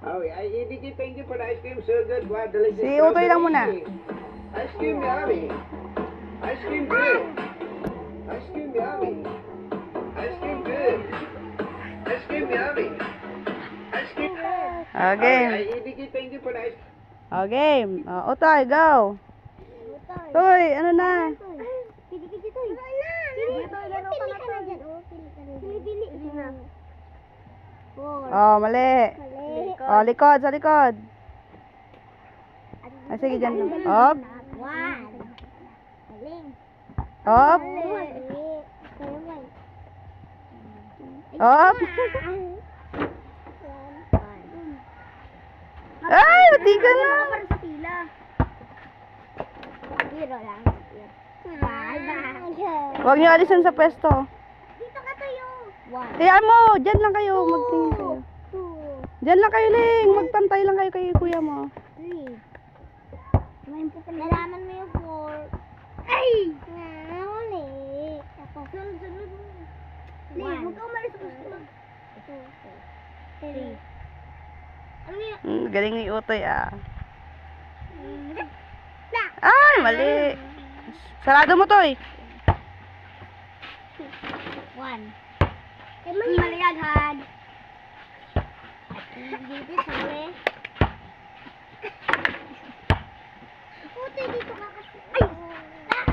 Oh, Edie, thank you for the ice cream. So good. Wow, delicious. Si Utoy lang muna. Ice cream yummy. Ice cream good. Ice cream yummy. Ice cream good. Ice cream yummy. Ice cream. Okay. Edie, thank you for the ice cream. Okay. Utoy, go. Toy, ano na? Pili-pili to. Pili ka na dyan. Pili-pili na. Oh, mali. Oh, likod, sa likod. Ah, sige, dyan. Up. One. Galing. Up. Up. Ay, nati ka na. Para sa pila. Zero lang. Huwag niyo alisan sa pwesto. Dito ka tayo. One. Kaya mo, dyan lang kayo. Magtingin kayo. Two. Dyan lang kayo, Ling. Magpantay lang kayo kay kuya mo. Three. Nalaman mo yung four. Ay! Uli. Ako. Sunod. One. Huwag ka umalis sa gusto. Two. Three. Ano yun? Galing ni Utoy, ah. Na! Ay, mali. Sarado mo, Toy. One. Mali agad. Dito sabi. Puti dito ka kasi. Ay!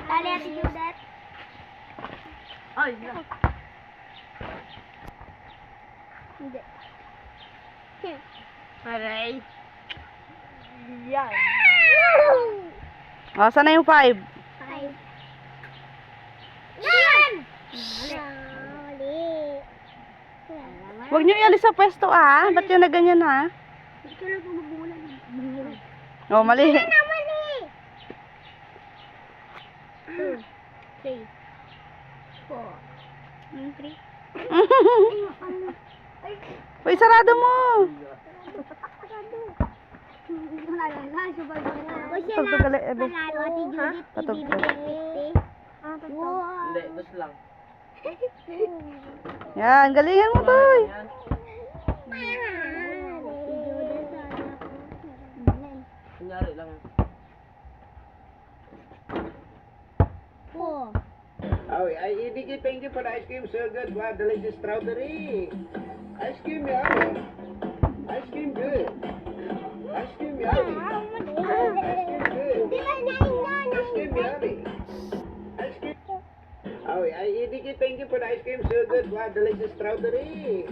Dali at Judet. Ay, Hindi. Aray. Yan. Oh, sana yung 5? Five. Yan! Mali. Huwag niyo ialis sa pwesto, ah. Ba't yun na ganyan, ha? Hindi ka lang bumubulan. Oh, mali. Mali! Two. Three. Four. Three. Ay, Uy, sarado mo. Patugtog ulit, Ebe. Patugtog. Hindi, dos lang. Yan, galingan mo, Toy. Kunyari lang. Four. Oh, Edie, thank you for the ice cream. So good. Wow, delicious strawberry. Ice cream yummy. Ice cream good. Ice cream yummy. Ice cream good. Ice cream yummy. Ice cream. Oh, Edie, thank you for the ice cream. So good. Wow, delicious strawberry.